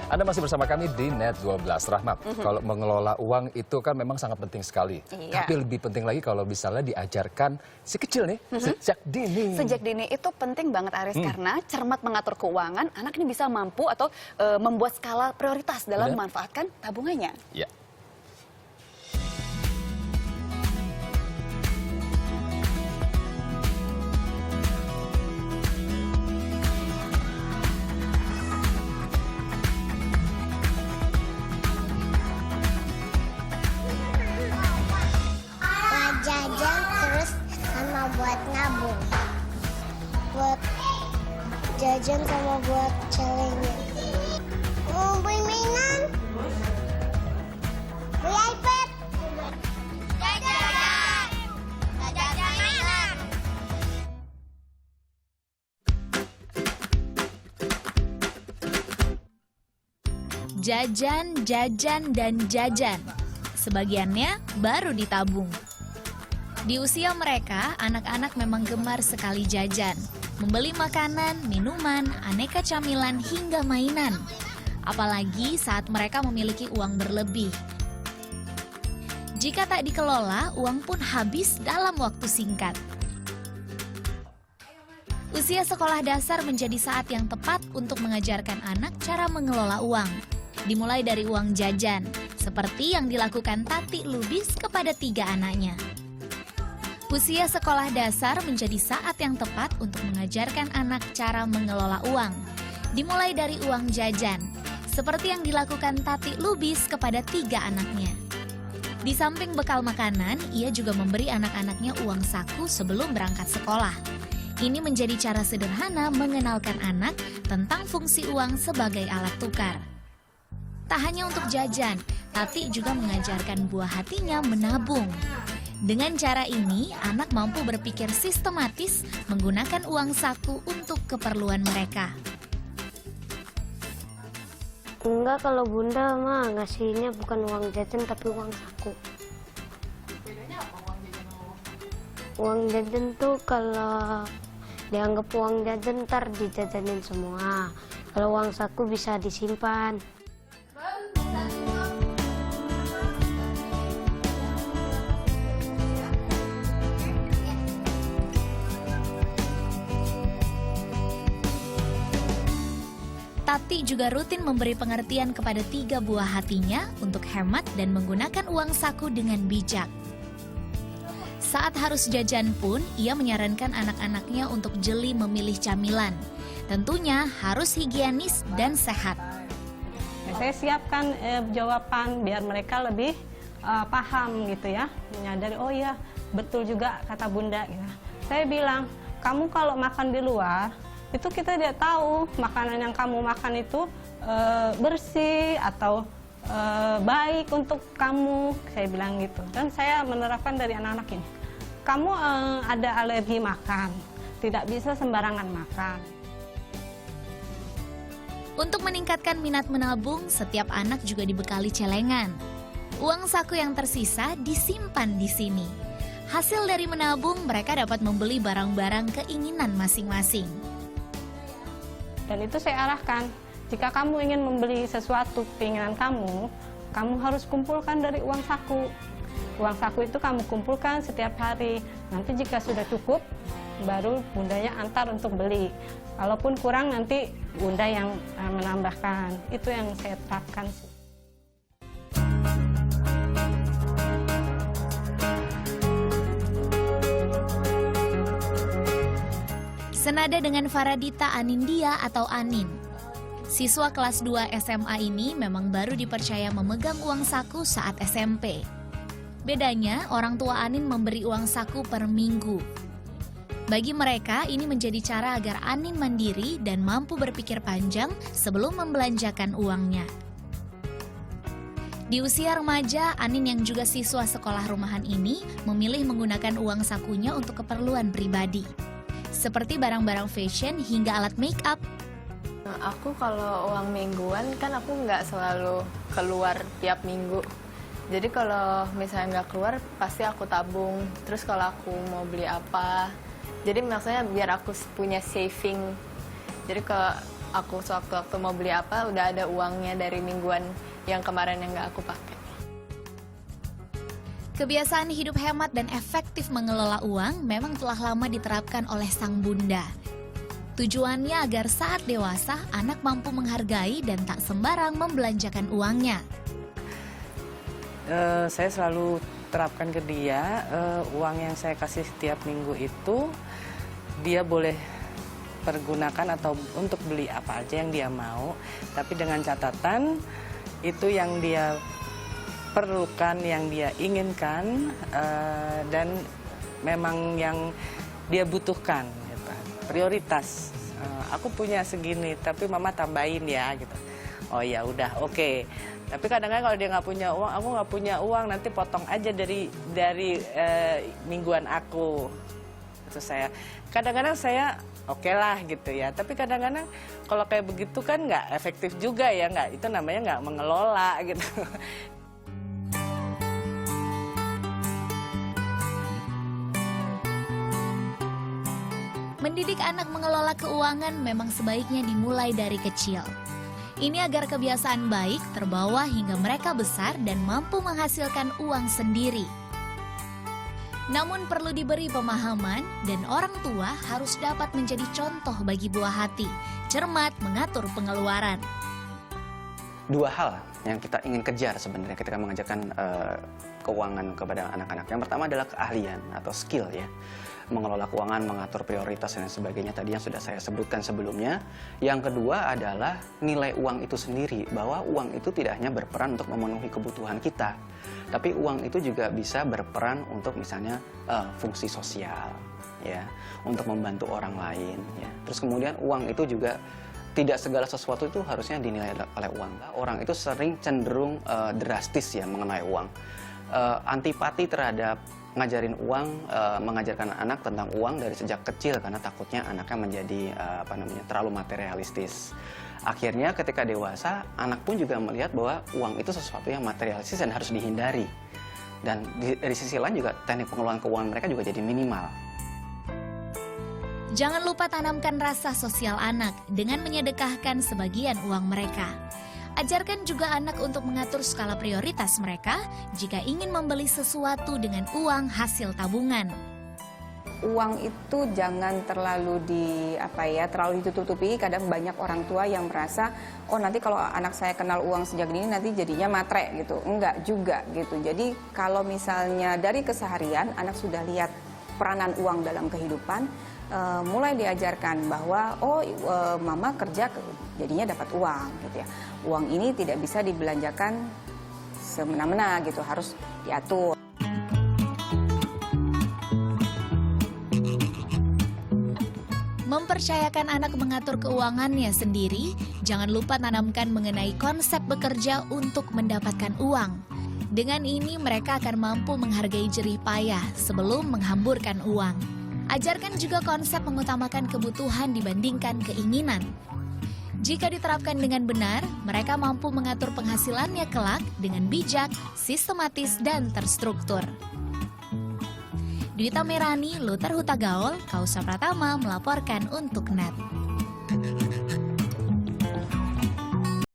Anda masih bersama kami di Net12. Rahma, kalau mengelola uang itu kan memang sangat penting sekali. Iya. Tapi lebih penting lagi kalau misalnya diajarkan si kecil nih, sejak dini. Sejak dini itu penting banget, Aris, karena cermat mengatur keuangan, anak ini bisa mampu atau membuat skala prioritas dalam memanfaatkan tabungannya. Ya. Jajan terus sama buat nabung, buat jajan sama buat celengan. Mau beli mainan, beli iPad, jajan mainan. Jajan, jajan, dan jajan. Sebagiannya baru ditabung. Di usia mereka, anak-anak memang gemar sekali jajan. Membeli makanan, minuman, aneka camilan, hingga mainan. Apalagi saat mereka memiliki uang berlebih. Jika tak dikelola, uang pun habis dalam waktu singkat. Usia sekolah dasar menjadi saat yang tepat untuk mengajarkan anak cara mengelola uang. Dimulai dari uang jajan, seperti yang dilakukan Tati Lubis kepada 3 anaknya. Usia sekolah dasar menjadi saat yang tepat untuk mengajarkan anak cara mengelola uang. Dimulai dari uang jajan, seperti yang dilakukan Tati Lubis kepada 3 anaknya. Di samping bekal makanan, ia juga memberi anak-anaknya uang saku sebelum berangkat sekolah. Ini menjadi cara sederhana mengenalkan anak tentang fungsi uang sebagai alat tukar. Tak hanya untuk jajan, Tati juga mengajarkan buah hatinya menabung. Dengan cara ini, anak mampu berpikir sistematis menggunakan uang saku untuk keperluan mereka. Enggak, kalau bunda mah ngasihnya bukan uang jajan tapi uang saku. Bedanya apa uang jajan sama uang saku? Uang jajan tuh kalau dianggap uang jajan ntar dijajanin semua. Kalau uang saku bisa disimpan. Tati juga rutin memberi pengertian kepada 3 buah hatinya untuk hemat dan menggunakan uang saku dengan bijak. Saat harus jajan pun, ia menyarankan anak-anaknya untuk jeli memilih camilan. Tentunya harus higienis dan sehat. Saya siapkan jawaban biar mereka lebih paham gitu ya, menyadari oh ya betul juga kata bunda. Gitu. Saya bilang, kamu kalau makan di luar, itu kita tidak tahu makanan yang kamu makan itu bersih atau baik untuk kamu, saya bilang gitu. Dan saya menerapkan dari anak-anak ini, kamu ada alergi makan, tidak bisa sembarangan makan. Untuk meningkatkan minat menabung, setiap anak juga dibekali celengan. Uang saku yang tersisa disimpan di sini. Hasil dari menabung, mereka dapat membeli barang-barang keinginan masing-masing. Dan itu saya arahkan, jika kamu ingin membeli sesuatu keinginan kamu harus kumpulkan dari uang saku. Uang saku itu kamu kumpulkan setiap hari. Nanti jika sudah cukup, baru bundanya antar untuk beli. Kalaupun kurang, nanti bunda yang menambahkan. Itu yang saya terapkan. Senada dengan Faradita Anindia atau Anin. Siswa kelas 2 SMA ini memang baru dipercaya memegang uang saku saat SMP. Bedanya, orang tua Anin memberi uang saku per minggu. Bagi mereka, ini menjadi cara agar Anin mandiri dan mampu berpikir panjang sebelum membelanjakan uangnya. Di usia remaja, Anin yang juga siswa sekolah rumahan ini memilih menggunakan uang sakunya untuk keperluan pribadi. Seperti barang-barang fashion hingga alat make up. Aku kalau uang mingguan kan aku nggak selalu keluar tiap minggu. Jadi kalau misalnya nggak keluar pasti aku tabung. Terus kalau aku mau beli apa, jadi maksudnya biar aku punya saving. Jadi aku sewaktu-waktu mau beli apa udah ada uangnya dari mingguan yang kemarin yang nggak aku pakai. Kebiasaan hidup hemat dan efektif mengelola uang memang telah lama diterapkan oleh sang bunda. Tujuannya agar saat dewasa anak mampu menghargai dan tak sembarang membelanjakan uangnya. Saya selalu terapkan ke dia, uang yang saya kasih setiap minggu itu dia boleh pergunakan atau untuk beli apa aja yang dia mau, tapi dengan catatan itu yang dia perlukan, yang dia inginkan, dan memang yang dia butuhkan, gitu. Prioritas. Aku punya segini, tapi mama tambahin ya, gitu. Oh ya udah, oke. Tapi kadang-kadang kalau dia nggak punya uang, aku nggak punya uang, nanti potong aja dari mingguan aku. Itu saya. Kadang-kadang saya oke lah gitu ya. Tapi kadang-kadang kalau kayak begitu kan nggak efektif juga ya, nggak. Itu namanya nggak mengelola gitu. Mendidik anak mengelola keuangan memang sebaiknya dimulai dari kecil. Ini agar kebiasaan baik terbawa hingga mereka besar dan mampu menghasilkan uang sendiri. Namun perlu diberi pemahaman dan orang tua harus dapat menjadi contoh bagi buah hati, cermat mengatur pengeluaran. Dua hal yang kita ingin kejar sebenarnya ketika mengajarkan keuangan kepada anak-anak. Yang pertama adalah keahlian atau skill ya. Mengelola keuangan, mengatur prioritas dan sebagainya tadi yang sudah saya sebutkan sebelumnya. Yang kedua adalah nilai uang itu sendiri, bahwa uang itu tidak hanya berperan untuk memenuhi kebutuhan kita, tapi uang itu juga bisa berperan untuk misalnya fungsi sosial, ya, untuk membantu orang lain. Ya. Terus kemudian uang itu juga tidak segala sesuatu itu harusnya dinilai oleh uang. Orang itu sering cenderung drastis ya mengenai uang, antipati terhadap ngajarin uang, mengajarkan anak tentang uang dari sejak kecil karena takutnya anaknya menjadi terlalu materialistis. Akhirnya ketika dewasa, anak pun juga melihat bahwa uang itu sesuatu yang materialistis dan harus dihindari. Dan dari sisi lain juga teknik pengelolaan keuangan mereka juga jadi minimal. Jangan lupa tanamkan rasa sosial anak dengan menyedekahkan sebagian uang mereka. Ajarkan juga anak untuk mengatur skala prioritas mereka jika ingin membeli sesuatu dengan uang hasil tabungan. Uang itu jangan terlalu terlalu ditutupi. Kadang banyak orang tua yang merasa, oh nanti kalau anak saya kenal uang sejak dini nanti jadinya matre gitu. Enggak juga gitu. Jadi kalau misalnya dari keseharian anak sudah lihat peranan uang dalam kehidupan, mulai diajarkan bahwa mama kerja jadinya dapat uang gitu ya. Uang ini tidak bisa dibelanjakan semena-mena gitu, harus diatur. Mempercayakan anak mengatur keuangannya sendiri, jangan lupa tanamkan mengenai konsep bekerja untuk mendapatkan uang. Dengan ini mereka akan mampu menghargai jerih payah sebelum menghamburkan uang. Ajarkan juga konsep mengutamakan kebutuhan dibandingkan keinginan. Jika diterapkan dengan benar, mereka mampu mengatur penghasilannya kelak dengan bijak, sistematis, dan terstruktur. Dwita Merani, Luther Hutagaol, Kausa Pratama melaporkan untuk NET.